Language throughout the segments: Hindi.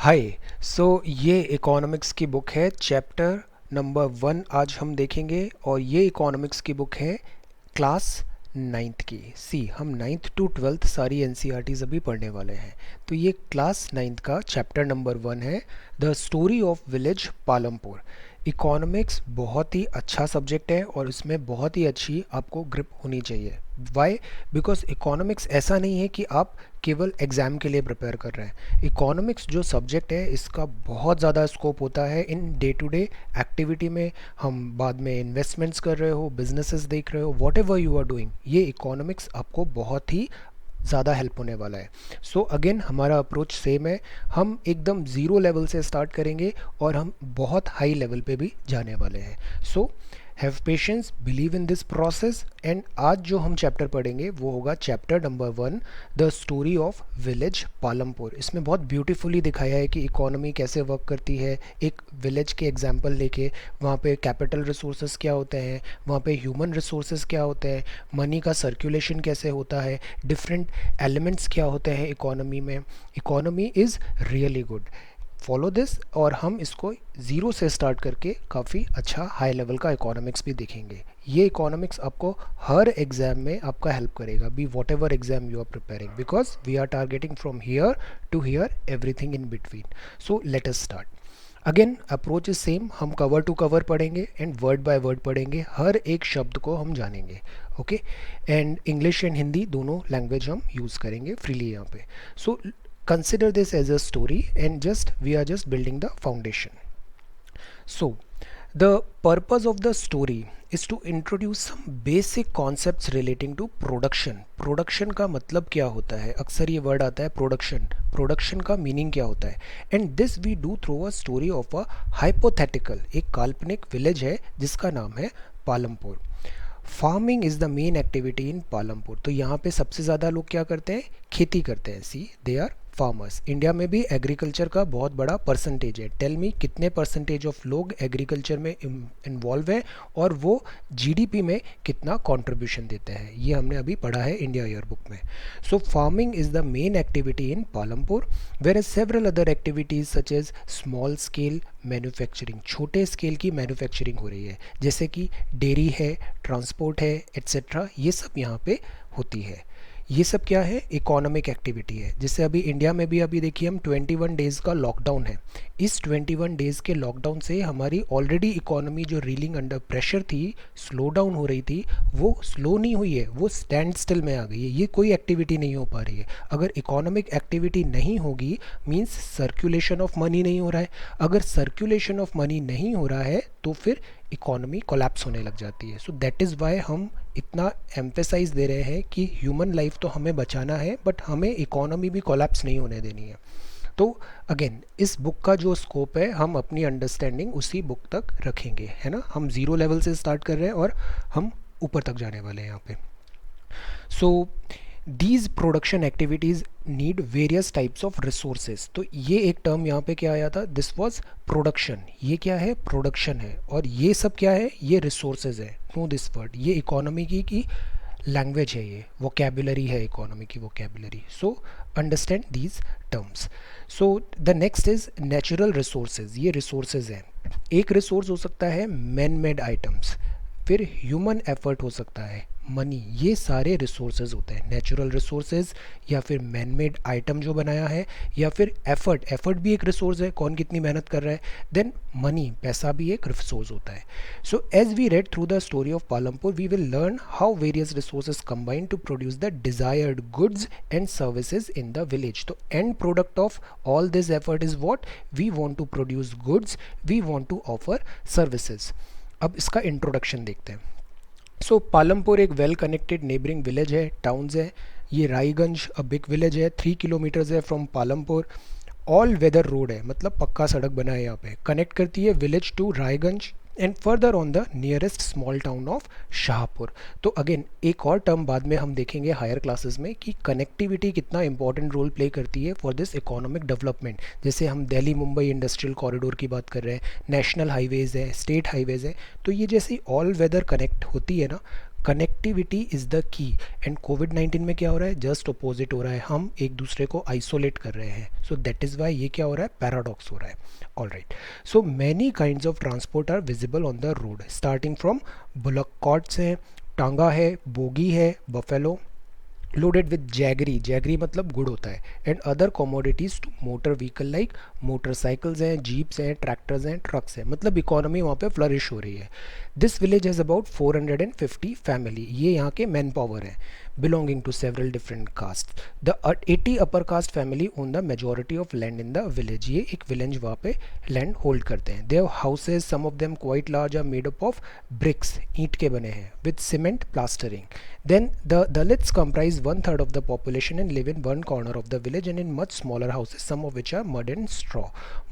हाय। ये इकोनॉमिक्स की बुक है, चैप्टर नंबर 1 आज हम देखेंगे। और ये इकोनॉमिक्स की बुक है क्लास नाइन्थ की। हम नाइन्थ टू ट्वेल्थ सारी एनसीईआरटीज अभी पढ़ने वाले हैं। तो ये क्लास नाइन्थ का चैप्टर नंबर 1 है, the story of village Palampur. Economics बहुत ही अच्छा सब्जेक्ट है और इसमें बहुत ही अच्छी आपको ग्रिप होनी चाहिए। वाई? बिकॉज इकोनॉमिक्स ऐसा नहीं है कि आप केवल एग्ज़ाम के लिए प्रिपेयर कर रहे हैं। इकोनॉमिक्स जो सब्जेक्ट है इसका बहुत ज़्यादा स्कोप होता है in day to day activity में। हम बाद में इन्वेस्टमेंट्स कर रहे हो, बिजनेसेस देख रहे हो, whatever you are doing, ये इकोनॉमिक्स आपको बहुत ही ज़्यादा हेल्प होने वाला है। अगेन हमारा अप्रोच सेम है। हम एकदम ज़ीरो लेवल से स्टार्ट करेंगे और हम बहुत हाई लेवल पे भी जाने वाले हैं। Have patience, believe in this process. And आज जो हम चैप्टर पढ़ेंगे वो होगा chapter number 1, the story of village Palampur. इसमें बहुत ब्यूटीफुली दिखाया है कि इकोनॉमी कैसे वर्क करती है, एक विलेज के एग्जाम्पल लेके। वहाँ पे कैपिटल रिसोर्सेज क्या होते हैं, वहाँ पे ह्यूमन रिसोर्सेज क्या होते हैं, मनी का सर्कुलेशन कैसे होता है, डिफरेंट एलिमेंट्स क्या होते हैं इकोनॉमी में। Economy is really good, follow this. और हम इसको ज़ीरो से स्टार्ट करके काफ़ी अच्छा हाई लेवल का इकोनॉमिक्स भी देखेंगे। ये इकोनॉमिक्स आपको हर एग्ज़ाम में आपका हेल्प करेगा, be whatever exam you are preparing, because we are targeting from here to here everything in between. Let us start. Again approach is same, हम कवर टू कवर पढ़ेंगे एंड वर्ड बाय वर्ड पढ़ेंगे, हर एक शब्द को हम जानेंगे। Okay, and English and Hindi दोनों लैंग्वेज हम यूज़ करेंगे फ्रीली यहाँ पे। Consider this as a story and we are just building the foundation. So the purpose of the story is to introduce some basic concepts relating to production. Production का मतलब क्या होता है, अक्सर ये वर्ड आता है प्रोडक्शन। प्रोडक्शन का मीनिंग क्या होता है, and this we do through a story of a hypothetical, एक काल्पनिक विलेज है जिसका नाम है Palampur. Farming is the main activity in Palampur. तो यहाँ पे सबसे ज़्यादा लोग क्या करते हैं, खेती करते हैं। They are farmers. इंडिया में भी एग्रीकल्चर का बहुत बड़ा परसेंटेज है। टेल मी कितने परसेंटेज ऑफ लोग एग्रीकल्चर में इन्वॉल्व हैं और वो जीडीपी में कितना कंट्रीब्यूशन देते हैं, ये हमने अभी पढ़ा है इंडिया ईयर बुक में। Farming is the main activity in Palampur, whereas several other activities such as small scale manufacturing, छोटे स्केल की मैन्युफैक्चरिंग हो रही है, जैसे कि डेयरी है, ट्रांसपोर्ट है, एट्सेट्रा, ये सब यहाँ पे होती है। ये सब क्या है, इकोनॉमिक एक्टिविटी है। जैसे अभी इंडिया में भी अभी देखिए हम 21 डेज़ का लॉकडाउन है। इस 21 डेज़ के लॉकडाउन से हमारी ऑलरेडी इकोनॉमी जो रीलिंग अंडर प्रेशर थी, स्लो डाउन हो रही थी, वो स्लो नहीं हुई है, वो स्टैंड स्टिल में आ गई है। ये कोई एक्टिविटी नहीं हो पा रही है। अगर इकोनॉमिक एक्टिविटी नहीं होगी मीन्स सर्कुलेशन ऑफ मनी नहीं हो रहा है। अगर सर्कुलेशन ऑफ मनी नहीं हो रहा है तो फिर इकोनॉमी कोलैप्स होने लग जाती है। दैट इज़ वाई हम इतना एम्फेसाइज दे रहे हैं कि ह्यूमन लाइफ तो हमें बचाना है बट हमें इकोनॉमी भी कोलैप्स नहीं होने देनी है। तो अगेन इस बुक का जो स्कोप है हम अपनी अंडरस्टैंडिंग उसी बुक तक रखेंगे, है ना। हम ज़ीरो लेवल से स्टार्ट कर रहे हैं और हम ऊपर तक जाने वाले हैं यहाँ पे। These production activities need various types of resources. तो ये एक टर्म यहाँ पे क्या आया था, दिस वॉज प्रोडक्शन। ये क्या है, प्रोडक्शन है, और ये सब क्या है, ये रिसोर्सेज है। नो दिस वर्ड, ये इकोनॉमी की लैंग्वेज है, ये वोकेबुलरी है इकोनॉमी की vocabulary. Understand these terms. The next is natural resources. ये रिसोर्सेज हैं। एक रिसोर्स हो सकता है मैन मेड आइटम्स, फिर ह्यूमन एफर्ट हो सकता है, मनी, ये सारे रिसोर्सेज होते हैं। नेचुरल रिसोर्सेज या फिर मैन मेड आइटम जो बनाया है, या फिर एफर्ट भी एक रिसोर्स है, कौन कितनी मेहनत कर रहा है। देन मनी, पैसा भी एक रिसोर्स होता है। As we read through the story of Palampur we will learn how various resources combine to produce the desired goods and services in the village. तो end product of all this effort is what, we want to produce goods, we want to offer services. अब इसका इंट्रोडक्शन देखते हैं। पालमपुर एक वेल कनेक्टेड नेबरिंग विलेज है, टाउन्स है। ये रायगंज अ बिग विलेज है, 3 किलोमीटर्स है from Palampur. All weather road है, मतलब पक्का सड़क बना है यहाँ पे, कनेक्ट करती है village to Raiganj and further on the nearest small town of Shahpur. तो अगेन एक और टर्म बाद में हम देखेंगे हायर क्लासेस में कि कनेक्टिविटी कितना इंपॉर्टेंट रोल प्ले करती है फॉर दिस इकोनॉमिक डेवलपमेंट। जैसे हम दिल्ली मुंबई इंडस्ट्रियल कॉरिडोर की बात कर रहे हैं, नेशनल हाईवेज़ है, स्टेट हाईवेज़ है, तो ये जैसे ऑल वेदर कनेक्ट होती है ना, connectivity is the key. And कोविड-19 में क्या हो रहा है, जस्ट अपोजिट हो रहा है, हम एक दूसरे को आइसोलेट कर रहे हैं। सो दैट इज़ वाई ये क्या हो रहा है, पैराडॉक्स हो रहा है। All right, so many kinds of transport are visible on the road, starting from bullock carts हैं, टांगा है, बोगी है, buffalo, loaded with jaggery, jaggery मतलब गुड़ होता है, and other commodities to motor vehicle like motorcycles हैं, जीप्स हैं, ट्रैक्टर्स हैं, ट्रक्स हैं, मतलब इकोनॉमी वहाँ पे फ्लरिश हो रही है। This village has about 450 family, ये यहाँ के मैन पावर हैं, belonging to several different castes. The 80 upper caste family own the majority of land in the village. ये एक विलेज वहाँ पे लैंड होल्ड करते हैं. Their houses, some of them quite large, are made up of bricks, ईंट के बने हैं, with cement plastering. Then the Dalits comprise 1/3 of the population and live in one corner of the village and in much smaller houses, some of which are mud and straw.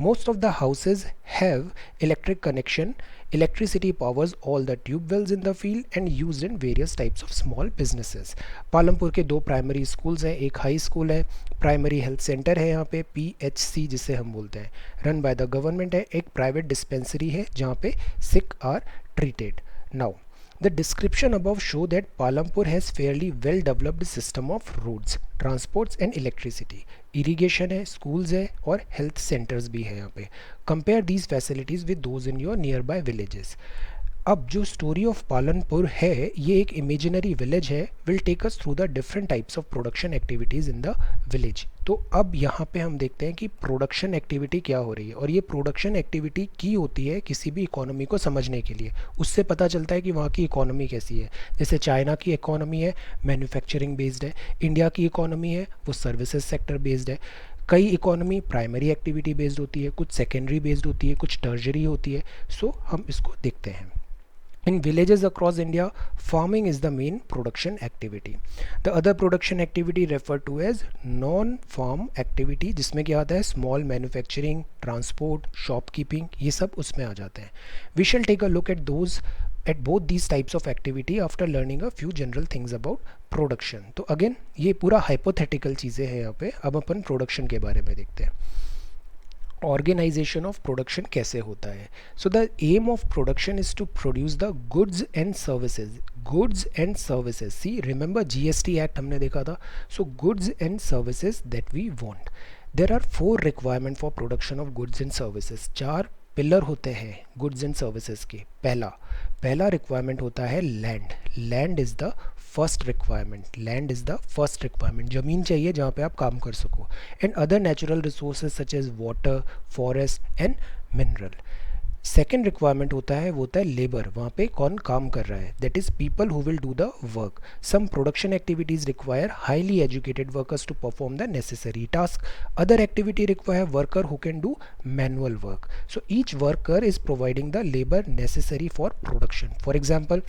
Most of the houses have electric connection. Electricity powers all the tube wells in the field and used in various types of small businesses. Palampur के 2 प्राइमरी स्कूल्स हैं, एक हाई स्कूल है, प्राइमरी हेल्थ सेंटर है यहाँ पे, PHC जिसे हम बोलते हैं, रन बाय द गवर्नमेंट है, एक प्राइवेट डिस्पेंसरी है जहाँ पे sick are treated. Now the description above show that Palampur has fairly well developed system of roads, transports and electricity. Irrigation है, schools है और health centers भी है यहाँ पे. Compare these facilities with those in your nearby villages. अब जो स्टोरी ऑफ पालनपुर है, ये एक इमेजिनरी विलेज है, will take us through the different types of production activities in the village. तो अब यहाँ पे हम देखते हैं कि प्रोडक्शन एक्टिविटी क्या हो रही है, और ये प्रोडक्शन एक्टिविटी की होती है किसी भी इकोनॉमी को समझने के लिए. उससे पता चलता है कि वहाँ की इकोनॉमी कैसी है. जैसे चाइना की इकोनॉमी है मैन्युफैक्चरिंग बेस्ड है, इंडिया की इकोनॉमी है वो सर्विसेज सेक्टर बेस्ड है. कई इकोनॉमी प्राइमरी एक्टिविटी बेस्ड होती है, कुछ सेकेंडरी बेस्ड होती है, कुछ टर्जरी होती है. सो हम इसको देखते हैं. In villages across India, farming is the main production activity. The other production activity referred to as non-farm activity, जिसमें क्या आता है, small manufacturing, transport, shopkeeping, ये सब उसमें आ जाते हैं. We shall take a look at both these types of activity after learning a few general things about production. तो again ये पूरा hypothetical चीज़ें हैं यहाँ पे. अब अपन production के बारे में देखते हैं. ऑर्गेनाइजेशन ऑफ प्रोडक्शन कैसे होता है. So the aim of production is to produce the goods and services. Goods and services, see remember GST act हमने देखा था. So goods and services that we want. There are 4 requirement for production of goods and services. 4 pillar होते हैं गुड्स एंड सर्विसेज के. पहला रिक्वायरमेंट होता है land. Land is the first requirement. Land is the first requirement. ज़मीन चाहिए जहाँ पे आप काम कर सको. And other natural resources such as water, forest and mineral. Second requirement होता है, वो होता है लेबर. वहाँ पे कौन काम कर रहा है, that is people who will do the work. Some production activities require highly educated workers to perform the necessary task. Other activity require worker who can do manual work. So each worker is providing the labour necessary for production. For example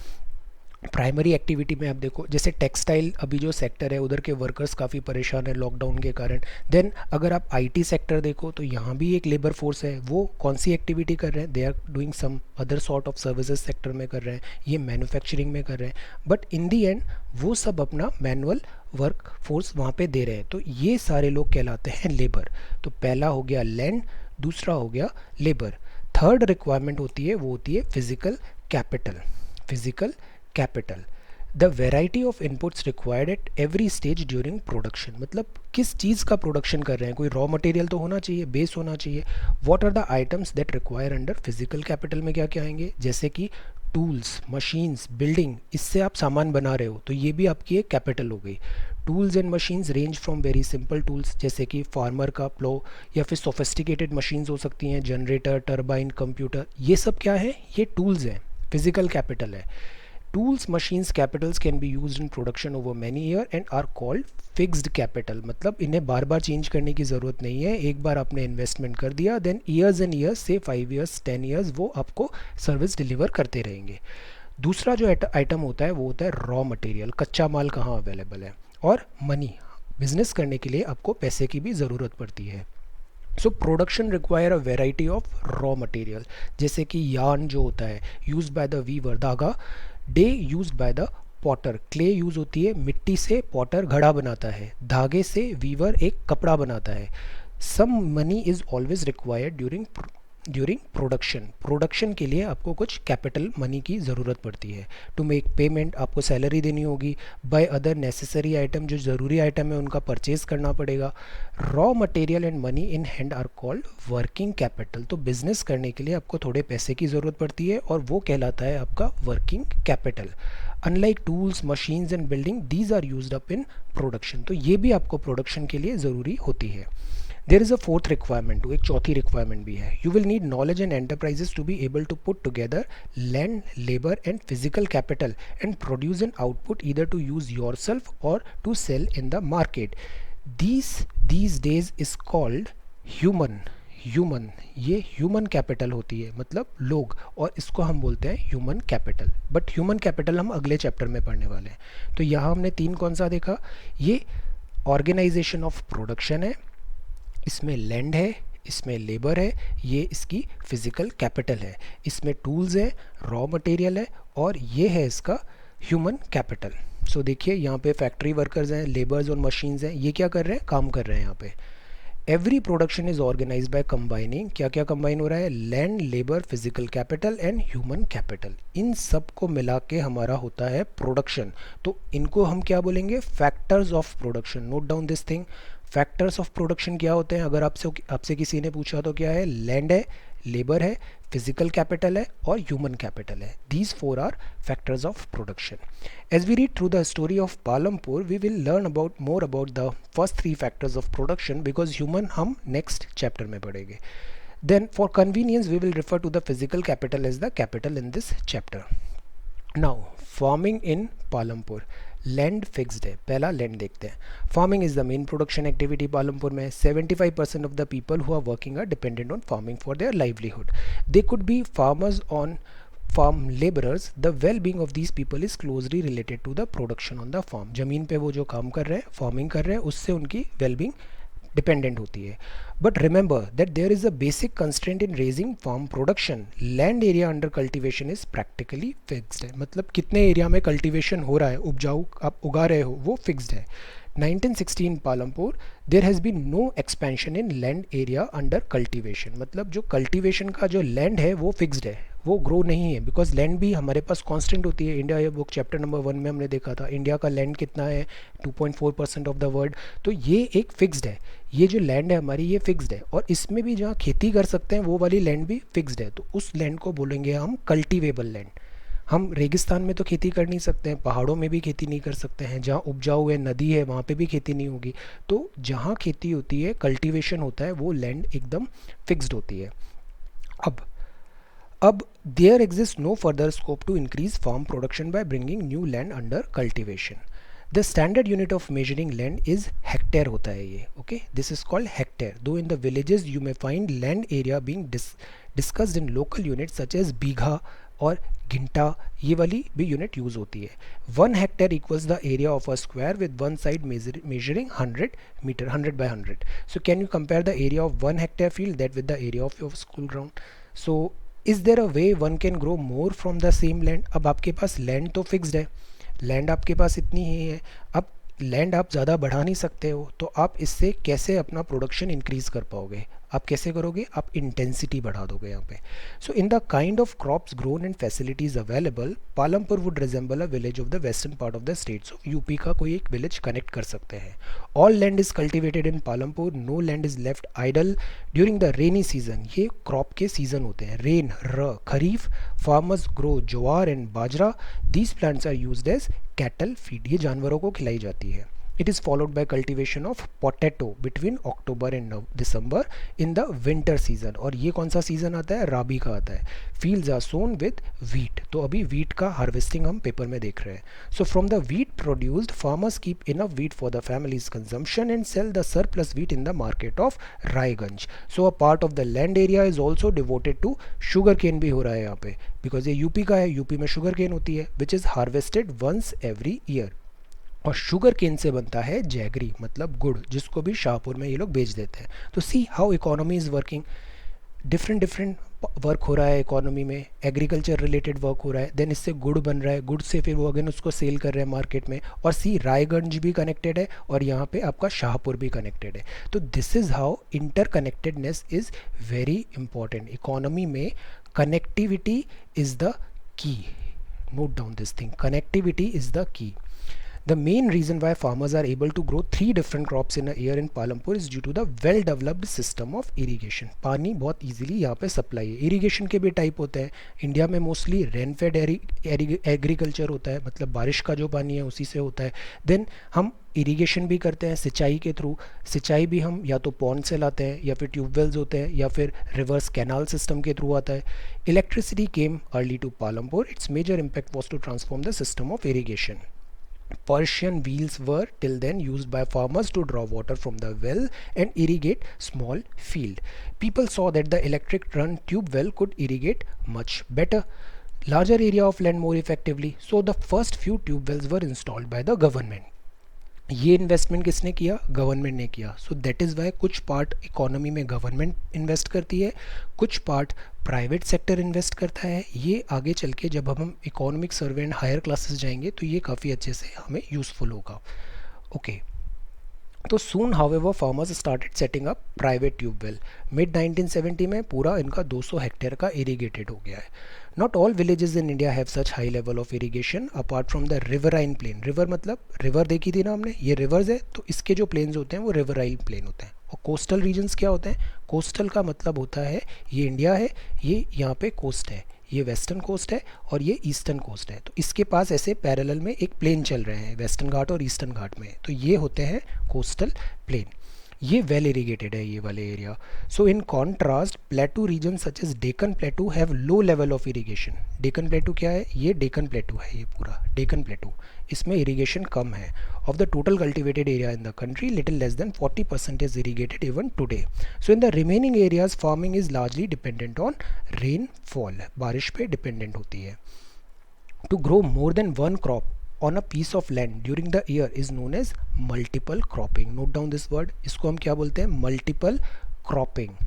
primary activity में आप देखो, जैसे टेक्सटाइल अभी जो सेक्टर है उधर के वर्कर्स काफ़ी परेशान है लॉकडाउन के कारण. देन अगर आप IT सेक्टर देखो तो यहाँ भी एक लेबर फोर्स है. वो कौन सी एक्टिविटी कर रहे हैं, they are doing some other sort of services sector में कर रहे हैं, ये मैन्युफैक्चरिंग में कर रहे हैं. बट इन दी एंड वो सब अपना मैनुअल वर्क फोर्स वहाँ पे दे रहे हैं. तो ये सारे लोग कहलाते हैं लेबर. तो पहला हो गया लैंड, दूसरा हो गया लेबर. थर्ड रिक्वायरमेंट होती है वो होती है physical capital. Physical capital. The variety of inputs required at every stage during production. मतलब किस चीज़ का प्रोडक्शन कर रहे हैं, कोई रॉ मटेरियल तो होना चाहिए, बेस होना चाहिए. What are the items that require under physical capital में क्या क्या आएंगे, जैसे कि टूल्स, मशीन्स, बिल्डिंग. इससे आप सामान बना रहे हो तो ये भी आपकी एक कैपिटल हो गई. Tools and machines range from very simple tools जैसे कि फार्मर का प्लो, या फिर सोफिस्टिकेटेड मशीन्स हो सकती हैं, जनरेटर, टर्बाइन, कंप्यूटर. ये सब क्या है, ये टूल्स हैं, फिजिकल कैपिटल है. Tools, machines, capitals can be used in production over many years and are called fixed capital. मतलब इन्हें बार बार चेंज करने की ज़रूरत नहीं है. एक बार आपने इन्वेस्टमेंट कर दिया, देन ईयर्स एंड ईयर्स से 5 ईयर्स 10 ईयर्स वो आपको सर्विस डिलीवर करते रहेंगे. दूसरा जो आइटम होता है वो होता है रॉ मटेरियल. कच्चा माल कहाँ अवेलेबल है. और मनी, बिजनेस करने के लिए आपको पैसे की भी ज़रूरत पड़ती है. So production require a variety of raw material, जैसे कि यार्न जो होता है यूज बाय द वीवर, धागा. Day use by the Potter, clay use होती है, मिट्टी से पॉटर घड़ा बनाता है, धागे से वीवर एक कपड़ा बनाता है. Some money is always required during during production के लिए आपको कुछ कैपिटल मनी की ज़रूरत पड़ती है। टू मेक पेमेंट, आपको सैलरी देनी होगी। बाय अदर नेसेसरी आइटम, जो ज़रूरी आइटम है उनका परचेज करना पड़ेगा। Raw material and money in hand are called working capital. तो बिजनेस करने के लिए आपको थोड़े पैसे की ज़रूरत पड़ती है और वो कहलाता है आपका working capital. Unlike tools, machines and building, these are used up in production. तो ये भी आपको प्रोडक्शन के लिए ज़रूरी होती है। There is a fourth requirement, एक चौथी रिक्वायरमेंट भी है। You will need knowledge and enterprises to be able to put together land, labour and physical capital and produce an output either to use yourself और to sell in the market. these days is called human. ये ह्यूमन कैपिटल होती है, मतलब लोग, और इसको हम बोलते हैं human capital. But human capital हम अगले चैप्टर में पढ़ने वाले हैं। तो यहाँ हमने तीन कौन सा देखा, ये ऑर्गेनाइजेशन ऑफ प्रोडक्शन है, इसमें लैंड है, इसमें लेबर है, ये इसकी फिजिकल कैपिटल है, इसमें टूल्स है, रॉ मटेरियल है, और ये है इसका ह्यूमन कैपिटल। सो देखिए यहाँ पे फैक्ट्री वर्कर्स हैं, लेबर्स और मशीन्स हैं, ये क्या कर रहे हैं, काम कर रहे हैं यहाँ पे। Every production is organise by combining, क्या क्या कंबाइन हो रहा है, land, labour, physical capital and human capital. इन सब को मिला के हमारा होता है प्रोडक्शन। तो इनको हम क्या बोलेंगे, factors of production. Note down this thing. Factors of production क्या होते हैं, अगर आपसे किसी ने पूछा तो क्या है, लैंड है, लेबर है, फिजिकल कैपिटल है और ह्यूमन कैपिटल है। These four are factors of production. As we read through the story of Palampur, we will learn more about the first three factors of production, because human हम next chapter में पढ़ेंगे. Then for convenience we will refer to the physical capital as the capital in this chapter. Now farming in Palampur. Land fixed है, पहला लैंड देखते हैं। Farming is the main production activity Palampur में। 75% of the people who are working are dependent on farming for their livelihood. They could be farmers on farm laborers. The well-being of these people is closely related to the production on the farm. जमीन पे वो जो काम कर रहे हैं, फार्मिंग कर रहे हैं, उससे उनकी well-being डिपेंडेंट होती है। But remember that there is a basic constraint in raising farm production. Land area under cultivation is practically fixed है, मतलब कितने एरिया में कल्टीवेशन हो रहा है, उपजाऊ आप उगा रहे हो, वो फिक्स्ड है। 1916 Palampur, there has been no expansion in land area under cultivation. मतलब जो कल्टीवेशन का जो लैंड है वो फिक्स्ड है, वो ग्रो नहीं है, बिकॉज लैंड भी हमारे पास कांस्टेंट होती है। इंडिया बुक चैप्टर नंबर 1 में हमने देखा था इंडिया का लैंड कितना है, 2.4% ऑफ द वर्ल्ड। तो ये एक फिक्स्ड है, ये जो लैंड है हमारी ये फिक्स्ड है, और इसमें भी जहाँ खेती कर सकते हैं वो वाली लैंड भी फिक्स्ड है। तो उस लैंड को बोलेंगे हम कल्टीवेबल लैंड। हम रेगिस्तान में तो खेती कर नहीं सकते हैं, पहाड़ों में भी खेती नहीं कर सकते हैं, जहाँ उपजाऊ है, नदी है, वहाँ पे भी खेती नहीं होगी। तो जहाँ खेती होती है, कल्टीवेशन होता है, वो लैंड एकदम फिक्स्ड होती है। अब there exist no further scope to increase farm production by bringing new land under cultivation. The standard unit of measuring land is hectare होता है ये, okay, this is called hectare. Though in the villages you may find land area being discussed in local unit such as bigha और घंटा, ये वाली भी यूनिट यूज होती है। 1 hectare equals the area of a square with one side measuring 100 metre, 100 by 100। So can you compare the area of 1 hectare field that with the area of your school ground. So is there a way one can grow more from the same land. अब आपके पास लैंड तो फिक्स्ड है, लैंड आपके पास इतनी ही है, अब लैंड आप ज़्यादा बढ़ा नहीं सकते हो, तो आप इससे कैसे अपना प्रोडक्शन इंक्रीज़ कर पाओगे, आप कैसे करोगे, आप इंटेंसिटी बढ़ा दोगे यहाँ पे। So in the kind of crops grown and facilities available, Palampur would resemble a village of the western part of the state. So UP का कोई एक विलेज कनेक्ट कर सकते हैं। All land is cultivated in Palampur, no land is left idle during the rainy season. ये क्रॉप के सीजन होते हैं, rain, kharif. Farmers grow jowar and bajra, these plants are used as cattle feed, ये जानवरों को खिलाई जाती है। It is followed by cultivation of potato between October and December in the winter season। और ये कौन सा सीजन आता है, राबी का आता है। Fields are sown with wheat। तो अभी wheat का हार्वेस्टिंग हम पेपर में देख रहे हैं। So from the wheat produced, farmers keep enough wheat for the family's consumption and sell the surplus wheat in the market of Raiganj। So a part of the land area is also devoted to sugar cane भी हो रहा है यहाँ पे, because ये यूपी का है, यूपी में शुगर केन होती है, which is harvested once every year। और शुगर केन से बनता है जैगरी, मतलब गुड़, जिसको भी शाहपुर में ये लोग बेच देते हैं। तो see how economy is working. Different different work हो रहा है इकोनॉमी में, एग्रीकल्चर रिलेटेड वर्क हो रहा है, देन इससे गुड़ बन रहा है, गुड़ से फिर वो अगेन उसको सेल कर रहे हैं मार्केट में, और सी रायगंज भी कनेक्टेड है और यहाँ पे आपका शाहपुर भी कनेक्टेड है। तो this is how interconnectedness is very important. Economy में connectivity is the key. Note down this thing, connectivity is the key. The main reason why farmers are able to grow 3 different crops in a year in Palampur is due to the well developed system of irrigation. पानी बहुत easily यहाँ पे सप्लाई है। इरीगेशन के भी टाइप होते हैं। इंडिया में मोस्टली रेन फेड एग्रीकल्चर होता है, मतलब बारिश का जो पानी है उसी से होता है। देन हम इरीगेशन भी करते हैं सिंचाई के थ्रू। सिंचाई भी हम या तो पॉन्ड से लाते हैं, या फिर ट्यूबवेल्स होते हैं, या फिर रिवर्स कैनाल सिस्टम के थ्रू आता है। Electricity came early to Palampur. Its major impact was to transform the system of irrigation. Persian wheels were till then used by farmers to draw water from the well and irrigate small field. People saw that the electric run tube well could irrigate much better, larger area of land more effectively. So the first few tube wells were installed by the government. ये इन्वेस्टमेंट किसने किया? गवर्नमेंट ने किया। सो दैट इज़ वाई कुछ पार्ट इकोनॉमी में गवर्नमेंट इन्वेस्ट करती है, कुछ पार्ट प्राइवेट सेक्टर इन्वेस्ट करता है। ये आगे चल के जब हम economic survey and higher classes जाएंगे तो ये काफ़ी अच्छे से हमें यूज़फुल होगा। ओके, तो soon however farmers started setting up private tubewell. Mid 1970 में पूरा इनका 200 हेक्टेयर का इरीगेटेड हो गया है। Not all villages in India have such high level of irrigation apart from the riverine plain. River मतलब रिवर देखी थी ना हमने, ये रिवर्स है, तो इसके जो प्लेन्स होते हैं वो रिवराइन प्लेन होते हैं। और कोस्टल रीजन्स क्या होते हैं? कोस्टल का मतलब होता है ये इंडिया है, ये यहाँ पे कोस्ट है, ये वेस्टर्न कोस्ट है और ये ईस्टर्न कोस्ट है। तो इसके पास ऐसे पैरेलल में एक प्लेन चल रहे हैं, वेस्टर्न घाट और ईस्टर्न घाट में, तो ये होते हैं कोस्टल प्लेन। ये वेल इरीगेटेड है ये वाले area. So in contrast plateau region such as Deccan plateau have low level of irrigation. Deccan plateau क्या है? ये डेकन प्लेटू है, ये पूरा डेकन प्लेटू, इसमें इरीगेशन कम है। Of the total cultivated area in the country little less than 40% is irrigated even today. So in the remaining areas farming is largely dependent on rainfall, बारिश पे डिपेंडेंट होती है। To grow more than one crop on a piece of land during the year is known as multiple cropping. Note down this word, इसको हम क्या बोलते हैं? multiple cropping.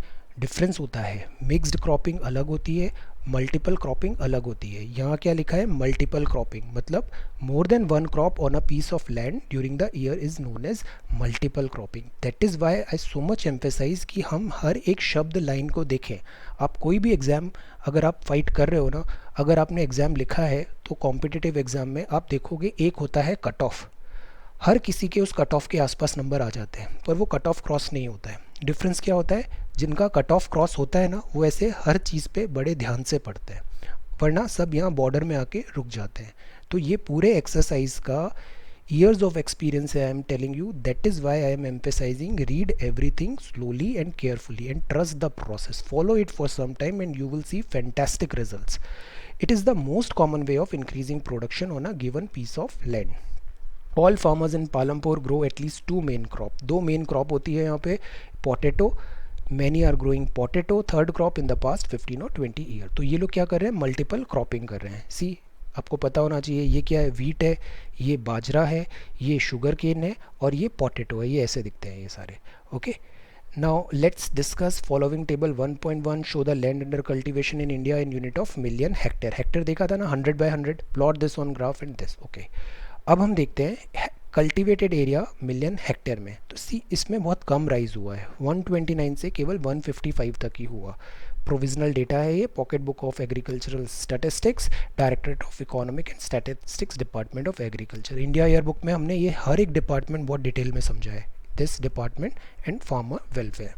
डिफरेंस होता है, मिक्स्ड क्रॉपिंग अलग होती है, मल्टीपल क्रॉपिंग अलग होती है। यहाँ क्या लिखा है? मल्टीपल क्रॉपिंग, मतलब more than one crop on a piece of land during the year is known as multiple cropping. That is why I so much emphasise कि हम हर एक शब्द लाइन को देखें। आप कोई भी एग्ज़ाम अगर आप फाइट कर रहे हो ना, अगर आपने एग्ज़ाम लिखा है तो कॉम्पिटिटिव एग्ज़ाम में आप देखोगे एक होता है कट ऑफ, हर किसी के उस कट ऑफ के आसपास नंबर आ जाते हैं, पर वो कट ऑफ क्रॉस नहीं होता है। डिफरेंस क्या होता है? जिनका कट ऑफ क्रॉस होता है ना, वो ऐसे हर चीज़ पे बड़े ध्यान से पढ़ते हैं, वरना सब यहाँ बॉर्डर में आके रुक जाते हैं। तो ये पूरे एक्सरसाइज का ईयर्स ऑफ एक्सपीरियंस है, I am telling you. That is why I am emphasising read everything slowly and carefully and trust the process, follow it for some time and you will see fantastic results. It is the most common way of increasing production on a given piece of land. All farmers in Palampur grow at least two main crop. दो main crop होती है यहाँ पे, potato. Many are growing potato, third crop in the past 15 or 20 year. तो ये लोग क्या कर रहे हैं? मल्टीपल क्रॉपिंग कर रहे हैं। सी, आपको पता होना चाहिए ये क्या है? व्हीट है, ये बाजरा है, ये शुगर केन है और ये पोटैटो है। ये ऐसे दिखते हैं ये सारे। Okay, now let's discuss following table 1.1 show the land under cultivation in India in unit of million hectare. Hectare देखा था ना, 100 by 100, plot this on graph and this. Okay, अब हम देखते हैं कल्टिवेटेड एरिया मिलियन हेक्टेयर में। तो सी, इसमें बहुत कम राइज हुआ है, 129 से केवल 155 तक ही हुआ। प्रोविजनल डेटा है ये, pocket book of agricultural statistics, directorate of economic and statistics, department of agriculture. India year book में हमने ये हर एक डिपार्टमेंट बहुत डिटेल में समझा है, this department and farmer welfare.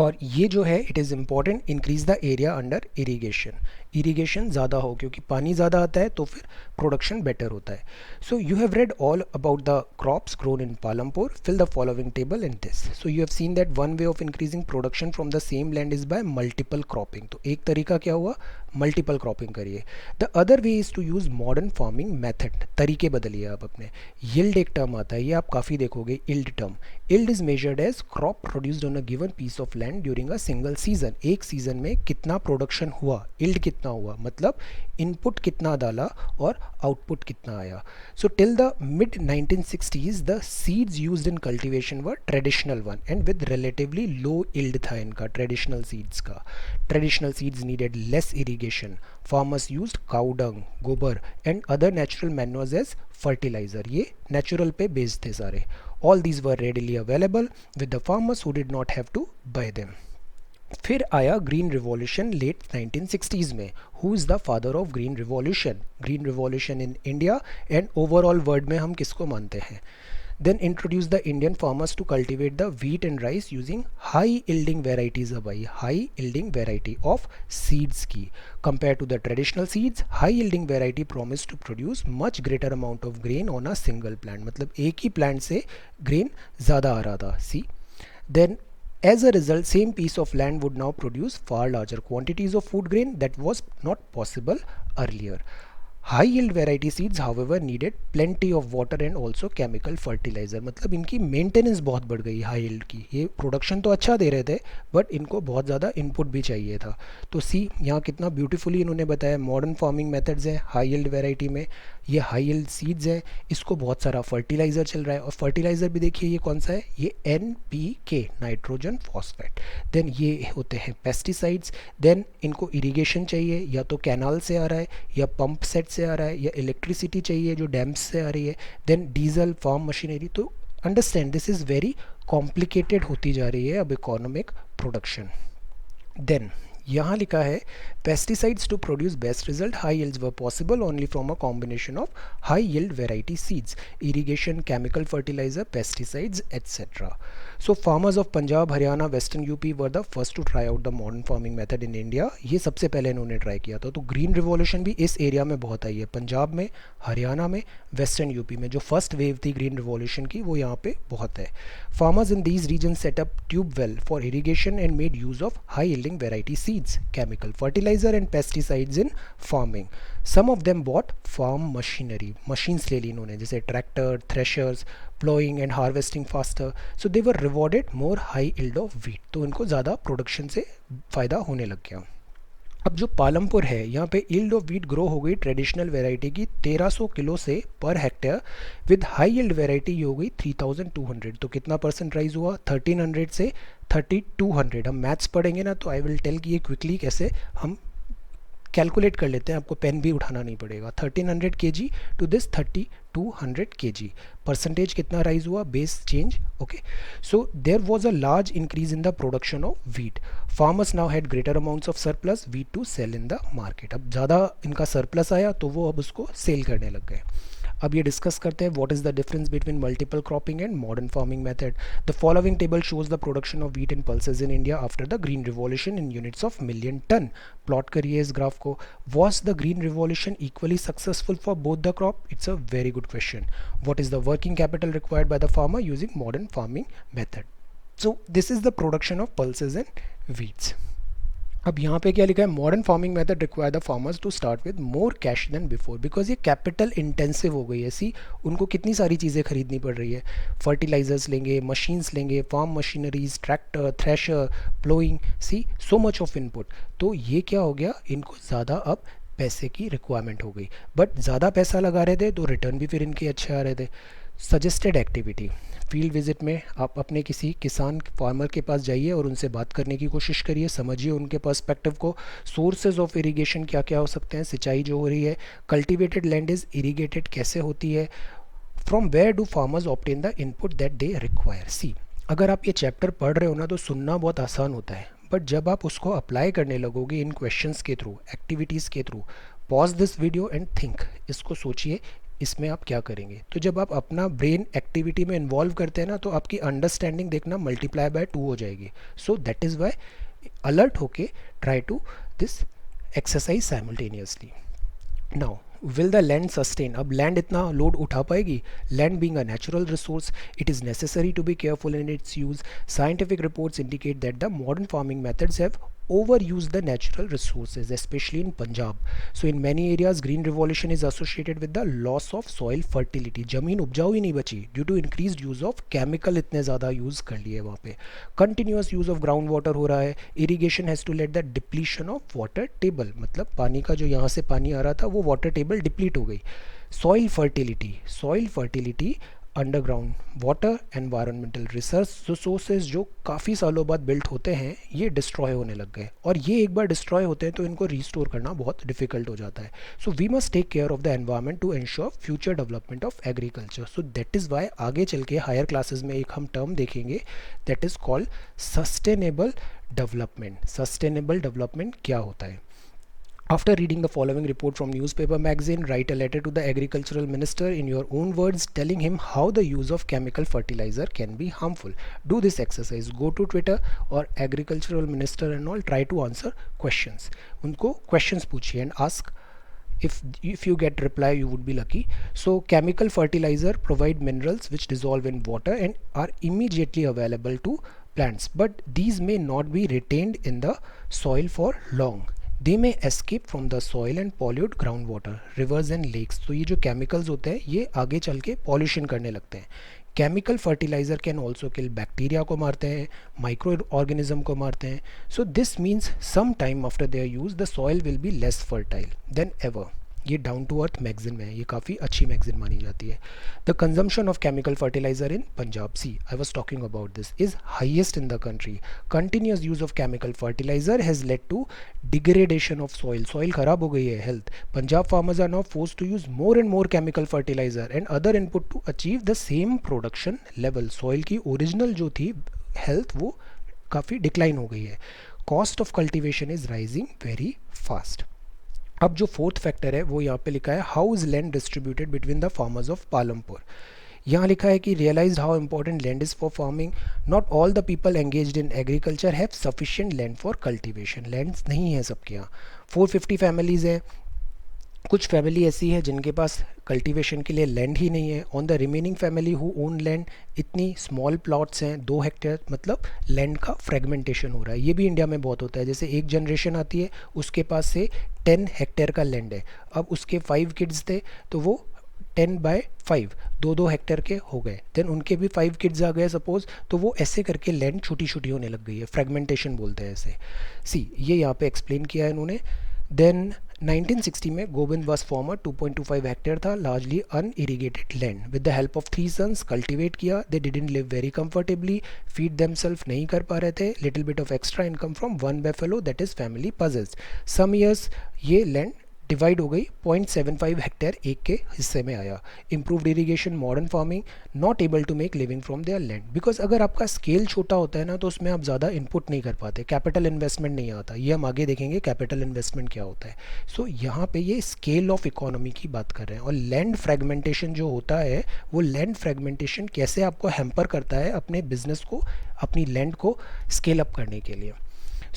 और ये जो है it is important, increase the area under irrigation. Irrigation ज़्यादा हो, क्योंकि पानी ज़्यादा आता है तो फिर प्रोडक्शन बेटर होता है। So you have read all about the crops grown in Palampur, fill the following table in this. So you have seen that one way of increasing production from the same land is by multiple cropping. तो एक तरीका क्या हुआ? मल्टीपल क्रॉपिंग करिए। The other way is to use modern farming method, तरीके बदलिए आप अपने। यील्ड एक टर्म आता है, ये आप काफ़ी देखोगे, yield term. Yield is measured as crop produced on a given piece of land land during a single season, एक सीजन में कितना प्रोडक्शन हुआ, इल्ड कितना हुआ, मतलब इनपुट कितना डाला और आउटपुट कितना आया. So till the mid 1960s the seeds used in cultivation were traditional one and with relatively low yield था इनका ट्रेडिशनल सीड्स का. Traditional seeds needed less irrigation. Farmers used cow dung, गोबर and other natural manures as fertiliser. ये नेचुरल पे बेस्ड थे सारे. All these were readily available with the farmers who did not have to buy them. फिर आया ग्रीन रिवॉल्यूशन लेट 1960s में. Who is the father of green revolution? Green revolution in India and overall world में हम किसको मानते हैं? Then introduce the Indian farmers to cultivate the wheat and rice using high yielding varieties of high yielding variety of seeds की. Compared to the traditional seeds, high yielding variety promised to produce much greater amount of grain on a single plant. मतलब एक ही plant से grain ज़्यादा आ रहा था. See, then as a result, same piece of land would now produce far larger quantities of food grain that was not possible earlier. High yield variety seeds however needed plenty of water and also chemical fertilizer. मतलब इनकी मेंटेनेंस बहुत बढ़ गई हाई यील्ड की. ये प्रोडक्शन तो अच्छा दे रहे थे बट इनको बहुत ज़्यादा इनपुट भी चाहिए था. तो सी यहाँ कितना ब्यूटीफुली इन्होंने बताया. मॉडर्न फार्मिंग मेथड्स हैं हाई यील्ड वेराइटी में, ये हाई यील्ड सीड्स हैं, इसको बहुत सारा फर्टिलाइज़र चल रहा है. और फर्टिलाइज़र भी देखिए ये कौन सा है, ये NPK नाइट्रोजन फॉस्फेट. देन ये होते हैं पेस्टिसाइड्स. देन इनको इरीगेशन चाहिए, या तो कैनाल से आ रहा है या पंप सेट से आ रहा है, या इलेक्ट्रिसिटी चाहिए जो डैम्स से आ रही है. Then diesel, farm machinery. तो understand this is very complicated होती जा रही है अब इकोनॉमिक प्रोडक्शन. देन यहाँ लिखा है pesticides to produce best result. High yields were possible only from a combination of high yield variety seeds, irrigation, chemical fertiliser, pesticides etcetera. So farmers of Punjab, Haryana, western UP were the first to try out the modern farming method in India. ये सबसे पहले इन्होंने ट्राई किया था. तो ग्रीन रिवॉल्यूशन भी इस एरिया में बहुत आई है, पंजाब में, हरियाणा में, वेस्टर्न यूपी में. जो फर्स्ट वेव थी ग्रीन रिवॉल्यूशन की वो यहाँ पे बहुत है. Farmers in these region set up tube well for irrigation and made use of high yielding variety seeds, chemical fertilizer and pesticides in farming. Some of them bought farm machinery. Machines ले ली इन्होंने, जैसे tractor, threshers, plowing and harvesting faster. So they were rewarded more high yield of wheat. तो इनको ज़्यादा प्रोडक्शन से फ़ायदा होने लग गया. अब जो पालमपुर है यहाँ पे यील्ड ऑफ वीट ग्रो हो गई ट्रेडिशनल वेराइटी की 1300 किलो से per hectare, with high yield variety ये हो गई 3200. तो कितना परसेंट राइज हुआ? 1300 से 3200. हम मैथ्स पढ़ेंगे ना तो आई विल टेल कि ये क्विकली कैसे हम कैलकुलेट कर लेते हैं, आपको पेन भी उठाना नहीं पड़ेगा. 1300 kg to this 3200 kg. Percentage कितना राइज हुआ? Base change. Okay, so there was a large increase in the production of wheat. Farmers now had greater amounts of surplus wheat to sell in the market. अब ज़्यादा इनका सरप्लस आया तो वो अब उसको सेल करने लग गए. अब ये डिस्कस करते हैं what is the difference between multiple cropping and modern farming method. The following table shows the production of wheat and pulses in India after the green revolution in units of million tonne. Plot करिए इस ग्राफ को. Was the green revolution equally successful for both the crop? It's a very good question. What is the working capital required by the farmer using modern farming method? So this is the production of pulses and wheats. अब यहाँ पे क्या लिखा है? Modern farming method require the farmers to start with more cash than before, because ये कैपिटल इंटेंसिव हो गई है. सी उनको कितनी सारी चीज़ें खरीदनी पड़ रही है. फर्टिलाइजर्स लेंगे, मशीन्स लेंगे, farm machineries, tractor, thresher, ploughing. See so much of input. तो ये क्या हो गया, इनको ज़्यादा अब पैसे की रिक्वायरमेंट हो गई. बट ज़्यादा पैसा लगा रहे थे तो रिटर्न भी फिर इनके अच्छे आ रहे थे. सजेस्टेड एक्टिविटी, फील्ड विजिट में आप अपने किसी किसान फार्मर के पास जाइए और उनसे बात करने की कोशिश करिए, समझिए उनके पर्सपेक्टिव को. सोर्सेज ऑफ इरिगेशन क्या क्या हो सकते हैं, सिंचाई जो हो रही है, कल्टिवेटेड लैंड इज इरीगेटेड कैसे होती है, from where do farmers obtain the input that they require. See अगर आप ये चैप्टर पढ़ रहे हो ना तो सुनना बहुत आसान होता है, बट जब आप उसको अप्लाई करने लगोगे इन क्वेश्चंस के थ्रू, एक्टिविटीज़ के through, pause this video and think, इसको सोचिए इसमें आप क्या करेंगे. तो जब आप अपना ब्रेन एक्टिविटी में इन्वॉल्व करते हैं ना तो आपकी अंडरस्टैंडिंग देखना मल्टीप्लाई बाय 2 हो जाएगी. So that is why alert होके try to this exercise simultaneously. Now will the land sustain? अब लैंड इतना लोड उठा पाएगी? Land being a natural resource, it is necessary to be careful in its use. Scientific reports indicate that the modern farming methods have overuse the natural resources, especially in Punjab. So in many areas green revolution is associated with the loss of soil fertility. जमीन उपजाऊ ही नहीं बची due to increased use of chemical, इतने ज़्यादा यूज़ कर लिए वहाँ पे. Continuous use of ground water हो रहा है. Irrigation has to let the depletion of water table, मतलब पानी का जो यहाँ से पानी आ रहा था वो water table deplete हो गई. Soil fertility underground water environmental resources जो काफ़ी सालों बाद बिल्ट होते हैं ये डिस्ट्रॉय होने लग गए, और ये एक बार डिस्ट्रॉय होते हैं तो इनको रिस्टोर करना बहुत डिफिकल्ट हो जाता है. So we must take care of the environment to ensure future development of agriculture. So that is why आगे चल के हायर क्लासेस में एक हम टर्म देखेंगे that is called sustainable development. Sustainable development क्या होता है? After reading the following report from newspaper magazine, write a letter to the agricultural minister in your own words telling him how the use of chemical fertilizer can be harmful. Do this exercise. Go to Twitter or agricultural minister and all, try to answer questions. उनको questions पूछिए and ask. If you get reply you would be lucky. So chemical fertilizer provide minerals which dissolve in water and are immediately available to plants, but these may not be retained in the soil for long. They may escape from the soil and pollute groundwater, rivers and lakes. तो ये जो chemicals होते हैं ये आगे चल के pollution करने लगते हैं. Chemical fertiliser can also kill, bacteria को मारते हैं, माइक्रो ऑर्गेनिज्म को मारते हैं. So this means some time after their use the soil will be less fertile than ever. ये डाउन टू अर्थ मैगजीन में है, ये काफ़ी अच्छी मैगजीन मानी जाती है. The consumption of chemical fertiliser in Punjab, see I was talking about this, is highest in the country. Continuous use of chemical fertiliser has led to degradation of soil. Soil खराब हो गई है, health. Punjab farmers are now forced to use more and more chemical fertiliser and other input to achieve the same production level. Soil की ओरिजिनल जो थी हेल्थ वो काफ़ी डिक्लाइन हो गई है. Cost of cultivation is rising very fast. अब जो फोर्थ फैक्टर है वो यहाँ पे लिखा है, how is land distributed between the farmers of Palampur. यहाँ लिखा है कि realise how important land is for farming. Not all the people engaged in agriculture have sufficient land for cultivation. Lands नहीं है सबके यहाँ. 450 फैमिलीज़ हैं. कुछ फैमिली ऐसी है जिनके पास कल्टीवेशन के लिए लैंड ही नहीं है. On the remaining family who own land, इतनी स्मॉल प्लॉट्स हैं 2 हेक्टेयर, मतलब लैंड का फ्रेगमेंटेशन हो रहा है. ये भी इंडिया में बहुत होता है. जैसे एक जनरेशन आती है उसके पास से 10 हेक्टेयर का लैंड है, अब उसके 5 किड्स थे तो वो 10/5 2 हेक्टेयर के हो गए. देन उनके भी 5 किड्स आ गए सपोज, तो वो ऐसे करके लैंड छोटी छोटी होने लग गई है. फ्रेगमेंटेशन बोलते हैं ऐसे. सी ये यहाँ पे एक्सप्लेन किया है इन्होंने. देन 1960 में गोविंद वाज फॉर्मर, 2.25 हेक्टेयर था, largely unirrigated land. With the help of 3 sons cultivate किया. They didn't live very comfortably, feed themselves नहीं कर पा रहे थे. Little bit of extra income from 1 buffalo, that is family possessed. Some years ये लैंड डिवाइड हो गई, 0.75 हेक्टेयर एक के हिस्से में आया. Improved irrigation, modern farming, not able to make living from there land. Because अगर आपका स्केल छोटा होता है ना तो उसमें आप ज़्यादा इनपुट नहीं कर पाते, कैपिटल इन्वेस्टमेंट नहीं आता. ये हम आगे देखेंगे कैपिटल इन्वेस्टमेंट क्या होता है. सो यहाँ पे ये स्केल ऑफ इकोनॉमी की बात कर रहे हैं. और लैंड फ्रेगमेंटेशन जो होता है वो लैंड फ्रेगमेंटेशन कैसे आपको हैम्पर करता है अपने बिजनेस को, अपनी लैंड को स्केल अप करने के लिए.